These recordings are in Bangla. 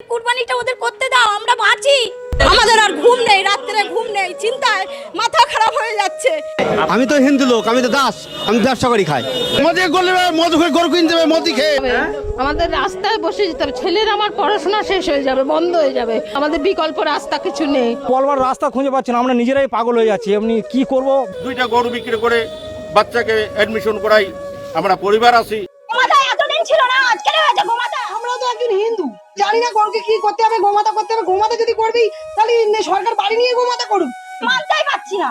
কুরবানিটা ওদের করতে দাও, আমরা বাঁচি। আমাদের আর ঘুম নেই, রাত্রে ঘুম নেই, চিন্তায় মাথা খারাপ হয়ে যাচ্ছে। আমি তো হিন্দু লোক, আমি তো দাস, আমি ব্যবসা করি খাই। মদে গেলে মদ খেয়ে গরু কিনতে হবে, মদি খেয়ে আমাদের রাস্তায় বসে যেতে হবে। ছেলের আমার পড়াশোনা শেষ হয়ে যাবে, বন্ধ হয়ে যাবে, আমাদের বিকল্প রাস্তা কিছু নেই। বলবার রাস্তা খুঁজে পাচ্ছি না, আমরা নিজেরাই পাগল হয়ে যাচ্ছি। এমনি কি করব? দুইটা গরু বিক্রি করে বাচ্চাকে অ্যাডমিশন করাই, আমরা পরিবার আছি। গোমাতা এতদিন ছিল না, আজকে হয়েছে গোমাতা। আমরা তো একজন হিন্দু, জানি না গরুকে কি করতে হবে, গোমাতা করতে হবে। গোমাতা যদি করবি তাহলে সরকার বাড়ি নিয়ে গোমাতা করুক। মানতেই পারছি না।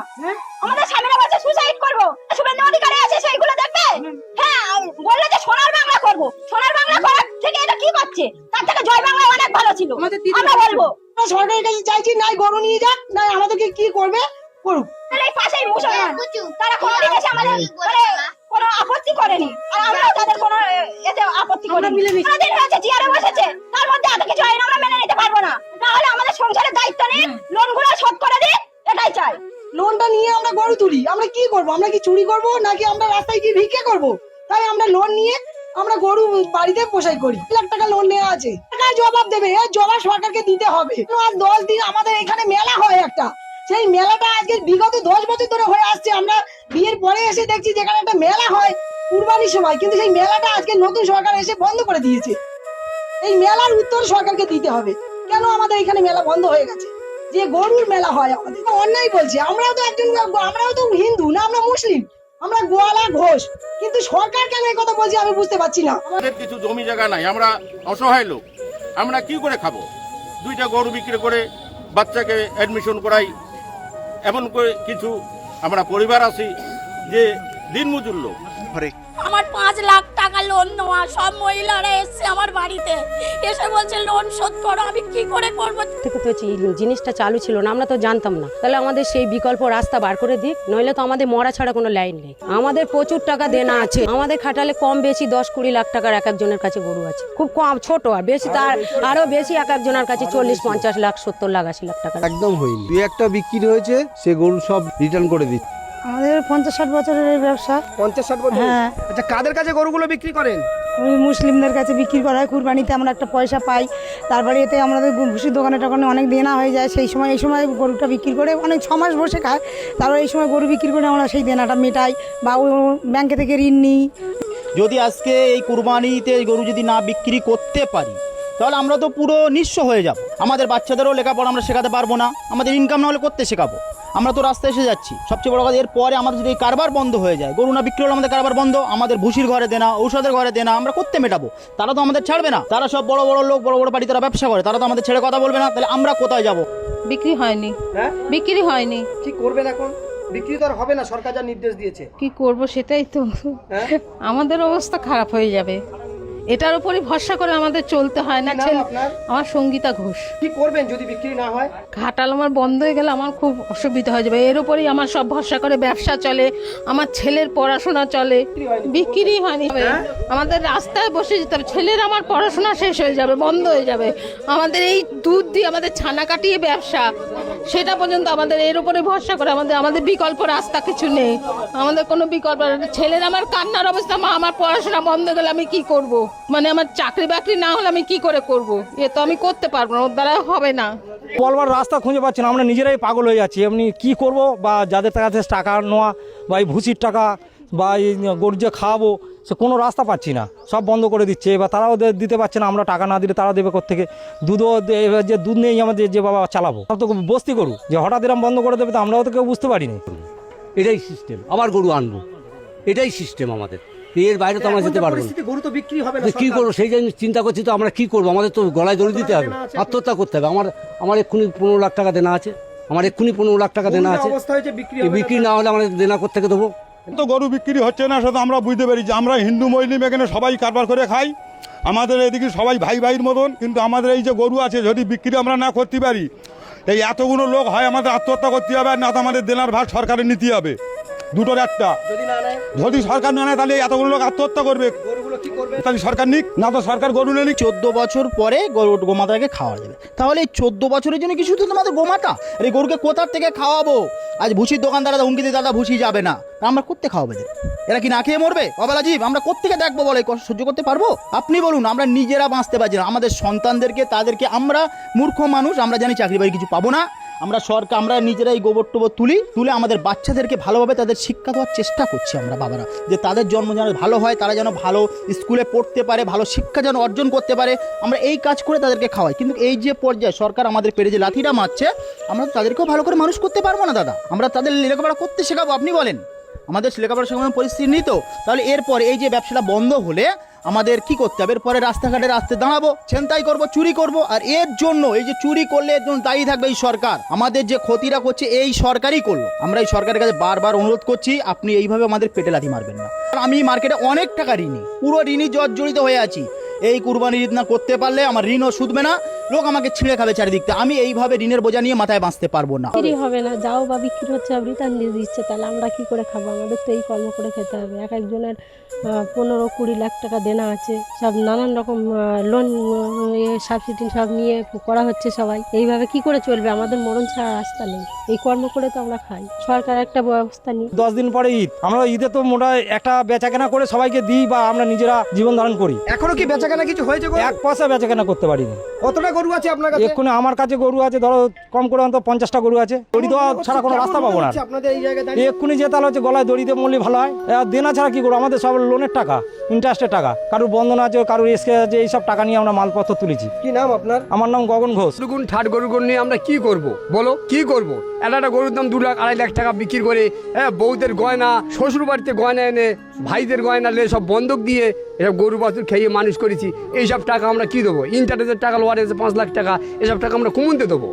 আমাদের সামনে বলছে সুসাইড করবো, শুভেন্দু অধিকারী আছে সেইগুলো দেখবে। হ্যাঁ, বললে যে সোনার বাংলা করবো, সোনার বাংলা করার থেকে এটা কি করছে, তার থেকে জয় বাংলা অনেক ভালো ছিল। আমরা বলবো সরকারের কাছে চাইছি, নাই গরু নিয়ে যাক, নাই আমাদেরকে কি করবে করুক। এই পাশেই মুসলমান, তারা কোনোদিন এসে আমাদের কোনো আপত্তি করেনি, আর আমরাও তাদের কোনো এতে আপত্তি করিনি। কোনোদিন হয়েছে চেয়ারে বসেছে, তার মধ্যে এত কিছু আইন আমরা মেনে নিতে পারবো না। না হলে আমাদের সংসারের দায়িত্ব নিয়ে লোনগুলো শোধ করে দিই, এটাই চাই। লোনটা নিয়ে আমরা গরু তুলি, আমরা কি করব? আমরা কি চুরি করব, নাকি আমরা রাস্তায় কি ভিক্ষে করব? তাই আমরা লোন নিয়ে আমরা গরু বাড়িতে পোষাই করি। 1 লাখ টাকা লোন নেওয়া আছে, সরকার জবাব দেবে, এর জবাব সরকারকে দিতে হবে। আজ 10 দিন আমাদের এখানে মেলা হয় একটা, সেই মেলাটা আজকে বিগত 10 বছর ধরে হয়ে আসছে। আমরা বিয়ের পরে এসে দেখছি যেখানে একটা মেলা হয় কুরবানির সময়, কিন্তু সেই মেলাটা আজকে নতুন সরকার এসে বন্ধ করে দিয়েছে। এই মেলার উত্তর সরকারকে দিতে হবে, কেন আমাদের এখানে মেলা বন্ধ হয়ে গেছে। যে গরুর মেলা হয় আমাদের, অন্যায় বলছে। আমরাও তো একজন, আমরাও তো হিন্দু না, আমরা মুসলিম, আমরা গোয়ালা ঘোষ, কিন্তু সরকার কেন এই কথা বলছে আমি বুঝতে পারছি না। আমাদের কিছু জমি জায়গা নাই, আমরা অসহায় লোক, আমরা কি করে খাবো? দুইটা গরু বিক্রি করে বাচ্চাকে অ্যাডমিশন করাই, এমন করে কিছু আমরা পরিবার আছি যে দিনমজুর লোক। আমার 5 লাখ টাকা লোন নেওয়া, সব মহিলারা এসছে আমার বাড়িতে, এসে বলছে লোন শোধ করো। আমি কি করে করবো? থেকে তো জিনিসটা চালু ছিল না, আমরা তো জানতাম না। তাহলে আমাদের সেই বিকল্প রাস্তা বার করে দিক, নইলে তো আমাদের মরা ছাড়া কোনো লাইন নেই। আমাদের প্রচুর টাকা দেনা আছে, আমাদের খাটালে কম বেশি 10-20 লাখ টাকার এক একজনের কাছে গরু আছে। খুব কম, ছোট আর বেশি তার আরো বেশি এক একজনের কাছে 40-50 লাখ, 70 লাখ, 80 লাখ টাকা। একদম হয়নি। 2-1টা বিক্রি হয়েছে, সে গরু সব রিটার্ন করে দিচ্ছে। আমাদের 50-60 বছরের এই ব্যবসা। 50-60 বছর? হ্যাঁ। আচ্ছা, কাদের কাছে গরুগুলো বিক্রি করেন? ওই মুসলিমদের কাছে বিক্রি করা হয়, কুরবানিতে আমরা একটা পয়সা পাই, তারপরে এতে আমাদের ভুসির দোকানে টোকানে অনেক দেনা হয়ে যায়। সেই সময় এই সময় গরুটা বিক্রি করে অনেক 6 মাস বসে খায়, তারপরে এই সময় গরু বিক্রি করে আমরা সেই দেনাটা মেটাই, বা ব্যাংকে থেকে ঋণ নিই। যদি আজকে এই কুরবানিতে গরু যদি না বিক্রি করতে পারি, তাহলে আমরা তো পুরো নিঃস্ব হয়ে যাব। আমাদের বাচ্চাদেরও লেখাপড়া আমরা শেখাতে পারবো না, আমাদের ইনকাম না হলে করতে শেখাবো। আমরা তো রাস্তায় এসে যাচ্ছি। সবচেয়ে বড় কথা, এরপরে আমাদের যদি এই কারবার বন্ধ হয়ে যায়, গরু না বিক্রি হলে আমাদের কারবার বন্ধ, আমাদের ভুসির ঘরে দেনা, ঔষধের ঘরে দেনা, আমরা করতে মেটাবো? তারা তো আমাদের ছাড়বে না। তারা সব বড় বড় লোক, বড় বড় বাড়ি, তারা ব্যবসা করে, তারা তো আমাদের ছেড়ে কথা বলবে না। তাহলে আমরা কোথায় যাব? বিক্রি হয়নি, বিক্রি হয়নি। কি করবেন এখন? বিক্রি তো আর হবে না, সরকার যা নির্দেশ দিয়েছে। কি করব সেটাই তো, আমাদের অবস্থা খারাপ হয়ে যাবে। এটার উপরই ভরসা করে আমাদের চলতে হয় না। ছেলে আমার সঙ্গীতা ঘোষ। কি করবেন যদি বিক্রি না হয়? ঘাটাল আমার বন্ধ হয়ে গেলে আমার খুব অসুবিধা হয়ে যাবে। এর উপরেই আমার সব ভরসা করে ব্যবসা চলে, আমার ছেলের পড়াশোনা চলে, বিক্রি হয়নি। আমাদের রাস্তায় বসে যেতে হবে। ছেলের আমার পড়াশোনা শেষ হয়ে যাবে, বন্ধ হয়ে যাবে। আমাদের এই দুধ দিয়ে আমাদের ছানা কাটিয়ে ব্যবসা, সেটা পর্যন্ত আমাদের এর উপরে ভরসা করে, আমাদের বিকল্প রাস্তা কিছু নেই। আমাদের কোনো বিকল্প, ছেলের আমার কান্নার অবস্থা, মা আমার পড়াশোনা বন্ধ হয়ে গেলে আমি কি করব? মানে আমার চাকরি বাকরি না হলে আমি কি করে করব? এ তো আমি করতে পারবো না, ওর দ্বারা হবে না। বলবার রাস্তা খুঁজে পাচ্ছি না, আমরা নিজেরাই পাগল হয়ে যাচ্ছি। এমনি কি করব? বা যাদের কাছে টাকা নেওয়া, বা এই ভুসির টাকা, বা এই গরু যে খাওয়াবো, সে কোনো রাস্তা পাচ্ছি না, সব বন্ধ করে দিচ্ছে। এবার তারাও দিতে পারছে না, আমরা টাকা না দিলে তারা দেবে কোত্থেকে? দুধও এবার যে দুধ নেই আমাদের, যে বাবা চালাবো, সব তো বস্তি গরু, যে হঠাৎ এরম বন্ধ করে দেবে তো আমরাও তো কেউ বুঝতে পারিনি। এটাই সিস্টেম, আবার গরু আনবো, এটাই সিস্টেম আমাদের। এর বাইরে তো আমরা যেতে পারবো না। গরু তো বিক্রি হবে না, কি করবো সেই জন্য চিন্তা করছি। তো আমরা কি করবো? আমাদের তো গলায় দড়ি দিতে হবে, আত্মহত্যা করতে হবে। আমার এক্ষুনি 15 লাখ টাকা দেনা আছে, আমার এক্ষুনি 15 লাখ টাকা দেনা আছে। বিক্রি না হলে আমাদের দেনা কোত্থেকে দেবো? তো গরু বিক্রি হচ্ছে না, সেটা আমরা বুঝতে পারি যে আমরা হিন্দু মুসলিম এখানে সবাই কারবার করে খাই, আমাদের এদিকে সবাই ভাই ভাইয়ের মতন। কিন্তু আমাদের এই যে গরু আছে, যদি বিক্রি আমরা না করতে পারি, এই এতগুলো লোক হয় আমাদের আত্মহত্যা করতে হবে, আর না তো আমাদের দেনার ভাগ সরকারের নিতে হবে। দুটোর একটা। যদি সরকার না নেয় তাহলে এতগুলো লোক আত্মহত্যা করবে। তাহলে সরকার নিক, না তো সরকার গরু নিক। 14 বছর পরে গোমাতাকে খাওয়া যাবে। তাহলে এই 14 বছরের জন্য কি শুধু তোমাদের গোমাতা? আর এই গরুকে কোথার থেকে খাওয়াবো? আজ ভুসির দোকানদাররা হুমকি দিয়ে দাদা ভুসি যাবে না, আমরা করতে খাওয়াবে এদের? এরা কি না খেয়ে মরবে? অবেলা জীব, আমরা কোত্থেকে দেখবো বলে? কষ্ট সহ্য করতে পারবো? আপনি বলুন, আমরা নিজেরা বাঁচতে পারছি না, আমাদের সন্তানদেরকে তাদেরকে, আমরা মূর্খ মানুষ, আমরা জানি চাকরি বাকরি কিছু পাবো না, আমরা নিজেরাই গোবর টোবর তুলে আমাদের বাচ্চাদেরকে ভালোভাবে তাদের শিক্ষা দেওয়ার চেষ্টা করছি আমরা বাবারা, যে তাদের জন্ম যেন ভালো হয়, তারা যেন ভালো স্কুলে পড়তে পারে, ভালো শিক্ষা যেন অর্জন করতে পারে, আমরা এই কাজ করে তাদেরকে খাওয়াই। কিন্তু এই যে পর্যায়ে সরকার আমাদের পেটে যে লাঠিটা মারছে, আমরা তো তাদেরকেও ভালো করে মানুষ করতে পারবো না দাদা। আমরা তাদের লেখাপড়া করতে শেখাবো? আপনি বলেন, আমাদের লেখাপড়া শেখানোর পরিস্থিতি নেই তো। তাহলে এরপর এই যে ব্যবসাটা বন্ধ হলে আমাদের কি করতে হবে? এরপরে রাস্তাঘাটে দাঁড়াবো, ছিনতাই করব, চুরি করব। আর এর জন্য এই যে চুরি করলে এর জন্য দায়ী থাকবে এই সরকার। আমাদের যে ক্ষতিটা করছে এই সরকারই করলো। আমরা এই সরকারের কাছে বারবার অনুরোধ করছি, আপনি এইভাবে আমাদের পেটে লাথি মারবেন না। আমি মার্কেটে অনেক টাকা ঋণী, পুরো ঋণী জর্জরিত হয়ে আছি। এই কুরবানি ঈদ না করতে পারলে আমার ঋণও শুধবে না, লোক আমাকে ছিঁড়ে খাবে চারিদিক থেকে। আমি এইভাবে ঋণের বোঝা নিয়ে মাথায় বাঁচতে পারবো না। বিক্রি হবে না, যাও বা বিক্রি হচ্ছে রিটার্ন দিয়ে দিচ্ছে, তাহলে আমরা কি করে খাবো? আমাদের তো এই কর্ম করে খেতে হবে। এক একজনের 15-20 লাখ টাকা দেনা আছে, সব নানান রকম লোন সাবসিডি সব নিয়ে করা হচ্ছে সবাই। এইভাবে কি করে চলবে? আমাদের মরণ ছাড়া রাস্তা নেই, এই কর্ম করে তো আমরা খাই। সরকার একটা ব্যবস্থা নিই। 10 দিন পরে ঈদ, আমরা ঈদে তো মোটা একটা বেচাকেনা করে সবাইকে দিই বা আমরা নিজেরা জীবন ধারণ করি। এখনো কি বেচাকেনা কিছু হয়েছে? এক পয়সা বেচাকেনা করতে পারিনি। কতটা গরু আছে আপনার কাছে? এক্ষুনি আমার কাছে গরু আছে ধরো কম করে অন্তত 50টা গরু আছে। দড়ি দেওয়া ছাড়া কোনো রাস্তা পাবো না। আপনাদের এই জায়গায় দাঁড়িয়ে এক্ষুনি যে তাহলে হচ্ছে গলায় দড়ি দিয়ে মরলে ভালো হয়। আর দেনা ছাড়া কি করবো? আমাদের সব লোনের টাকা, ইন্টারেস্টের টাকা, কারোর বন্ধন আছে, কারোর এসকে আছে, এইসব টাকা নিয়ে আমরা মালপত্র তুলেছি। কি নাম আপনার? আমার নাম গগন ঘোষ। ঠাট গরু নিয়ে আমরা কি করব বলো? কি করব? একটা গরুর দাম 2 লাখ 2.5 লাখ টাকা বিক্রি করে, হ্যাঁ, বউদের গয়না, শ্বশুর বাড়িতে গয়না এনে, ভাইদের গয়না নিয়ে সব বন্ধক দিয়ে এসব গরু বাছুর খেয়ে মানুষ করেছি। এইসব টাকা আমরা কি দেবো? ইন্টারেস্টের টাকা লোয়ার এসে 5 লাখ টাকা, এসব টাকা আমরা কমতে দেবো?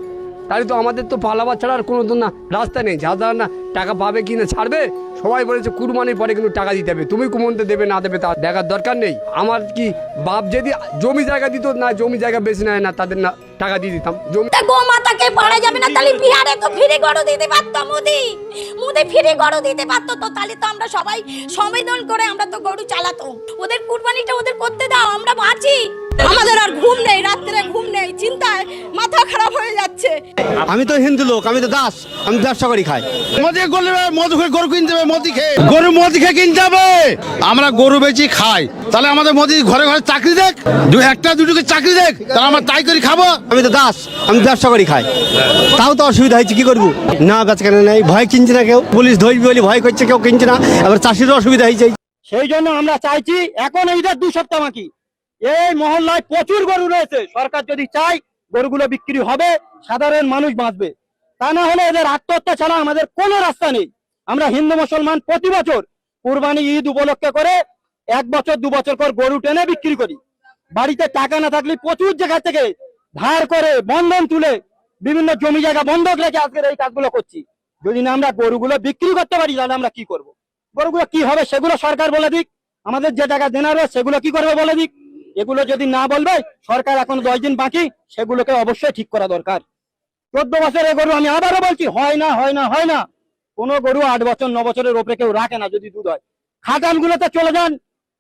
তাহলে তো আমাদের তো পালাবার ছাড়া আর কোনো তো না রাস্তা নেই। যারা না টাকা পাবে কি না ছাড়বে। সবাই বলেছে কুরবানির পরে কিন্তু টাকা দিতে হবে, তুমি কুমনতে দেবে না দেবে তা দেখার দরকার নেই। আমার কি বাপ যদি জমি জায়গা দিত না, জমি জায়গা বেশি নেয় না, তাদের না টাকা দিয়ে দিতাম। জমি গোমাতাকে পারা যাবে না, তাহলে বিহারে তো ফ্রি গরু দিতে পারতো। মোদি ফ্রি গরু দিতে পারতো, তো তাহলে তো আমরা সবাই সম্মেলন করে আমরা তো গরু চালাতো। ওদের কুরবানিটা ওদের করতে দাও, আমরা বাঁচি। আমাদের আর ঘুম নেই, রাত্রে ঘুম নেই, চিন্তায় মাথা খারাপ হয়ে যাচ্ছে। আমি তো হিন্দু লোক, আমি তো দাস, আমি ব্যবসা করি খাই। মধু খেয়ে গরু কিনতে হবে, মদি খেয়ে কিনতে হবে। আমরা গরু বেচি খাই, তাহলে আমাদের মোদি ঘরে ঘরে চাকরি দেখ, একটা দুটোকে চাকরি দেখ, তাহলে আমরা তাই করে খাবো। আমি তো দাস, আমি ব্যবসা করি খাই, তাও তো অসুবিধা হয়েছে, কি করবো? না বেচাকেনা নেই, ভয় কিনছে না কেউ, পুলিশ ধরবি বলে ভয় করছে, কেউ কিনছে না। আবার চাষিরও অসুবিধা হয়েছে। সেই জন্য আমরা চাইছি, এখন এইটার 2 সপ্তাহ বাকি, এই মহল্লায় প্রচুর গরু রয়েছে। সরকার যদি চায় গরুগুলো বিক্রি হবে, সাধারণ মানুষ বাঁচবে। তা না হলে এদের আত্মহত্যা ছাড়া আমাদের কোনো রাস্তা নেই। আমরা হিন্দু মুসলমান প্রতি বছর কুরবানি ঈদ উপলক্ষে করে 1 বছর 2 বছর পর গরু টেনে বিক্রি করি। বাড়িতে টাকা না থাকলে প্রচুর জায়গা থেকে ধার করে বন্ধন তুলে বিভিন্ন জমি জায়গা বন্ধক রেখে আজকের এই কাজগুলো করছি। যদি না আমরা গরুগুলো বিক্রি করতে পারি, তাহলে আমরা কি করব? গরুগুলো কি হবে সেগুলো সরকার বলে দিক। আমাদের যে টাকা দেনা রয়েছে সেগুলো কি করবে বলে দিক। এগুলো যদি না বলবে, সরকার এখন 10 দিন বাকি, সেগুলোকে অবশ্যই ঠিক করা দরকার। 14 বছরের গরু, আমি আবারও বলছি, হয় না। কোনো গরু 8 বছর 9 বছরের ওপরে কেউ রাখে না যদি দুধ হয়। খাটালগুলোতে চলে যান,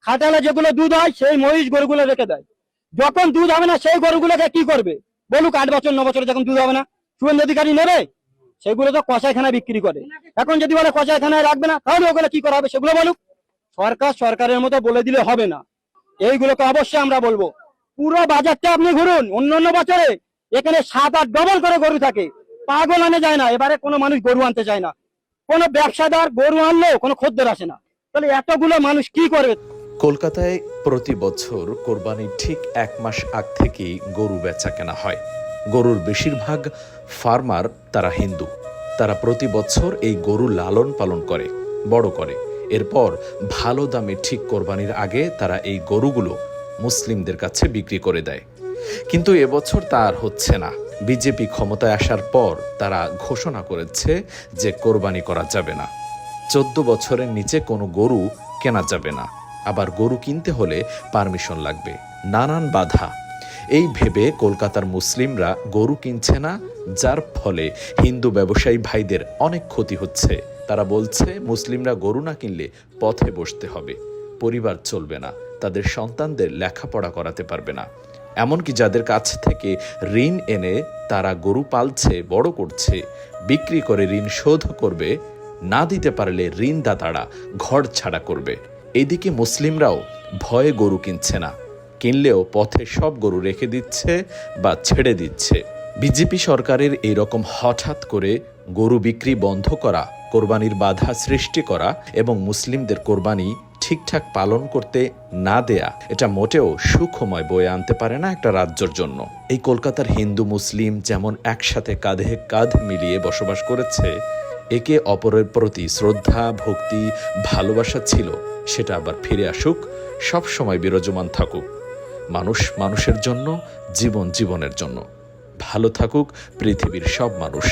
খাটালে যেগুলো দুধ হয় সেই মহিষ গরুগুলো রেখে দেয়। যখন দুধ হবে না সেই গরুগুলোকে কি করবে বলুক? 8 বছর 9 বছরে যখন দুধ হবে না, শুভেন্দু অধিকারী নেবে? সেগুলো তো কষাইখানায় বিক্রি করে। এখন যদি বলে কষাইখানায় রাখবে না, তাহলে ওগুলো কি করা হবে সেগুলো বলুক। সরকারের মতো বলে দিলে হবে না, এইগুলোকে অবশ্যই আমরা বলবো। পুরো বাজারটা আপনি ঘুরুন, অন্যান্য বছরে এখানে 7-8 ডবল করে গরু থাকে, পাগল আনে যায় না। এবারে কোনো মানুষ গরু আনতে চায় না, কোনো ব্যবসাদার গরু আনলেও কোনো খদ্দের আসে না। তাহলে এতগুলো মানুষ কি করবে? কলকাতায় প্রতি বছর কোরবানির ঠিক 1 মাস আগ থেকেই গরু বেচা কেনা হয়। গরুর বেশিরভাগ ফার্মার তারা হিন্দু। তারা প্রতি বছর এই গরু লালন পালন করে, বড় করে। এরপর ভালো দামে ঠিক কোরবানির আগে তারা এই গরুগুলো মুসলিমদের কাছে বিক্রি করে দেয়। কিন্তু এবছর তা আর হচ্ছে না। বিজেপি ক্ষমতায় আসার পর তারা ঘোষণা করেছে যে কোরবানি করা যাবে না, 14 বছরের নিচে কোনো গরু কেনা যাবে না। আবার গরু কিনতে হলে পারমিশন লাগবে, নানান বাধা। এই ভেবে কলকাতার মুসলিমরা গরু কিনছে না, যার ফলে হিন্দু ব্যবসায়ী ভাইদের অনেক ক্ষতি হচ্ছে। তারা বলছে মুসলিমরা গরু না কিনলে পথে বসতে হবে, পরিবার চলবে না। তাদের সন্তানদের লেখাপড়া করাতে পারবে না। এমনকি যাদের কাছ থেকে ঋণ এনে তারা গরু পালছে, বড় করছে, বিক্রি করে ঋণ শোধ করবে, না দিতে পারলে ঋণদাতারা ঘর ছাড়া করবে। এদিকে মুসলিমরাও ভয়ে গরু কিনছে না, কিনলেও পথে সব গরু রেখে দিচ্ছে বা ছেড়ে দিচ্ছে। বিজেপি সরকারের এইরকম হঠাৎ করে গরু বিক্রি বন্ধ করা, কোরবানির বাধা সৃষ্টি করা এবং মুসলিমদের কোরবানি ঠিকঠাক পালন করতে না দেয়া, এটা মোটেও সুখময় বয়ে আনতে পারে না একটা রাজ্যের জন্য। এই কলকাতার হিন্দু মুসলিম যেমন একসাথে কাঁধে কাঁধ মিলিয়ে বসবাস করেছে, একে অপরের প্রতি শ্রদ্ধা, ভক্তি, ভালোবাসা ছিল, সেটা আবার ফিরে আসুক, সব সময় বিরাজমান থাকুক। মানুষ মানুষের জন্য, জীবন জীবনের জন্য। ভালো থাকুক পৃথিবীর সব মানুষ।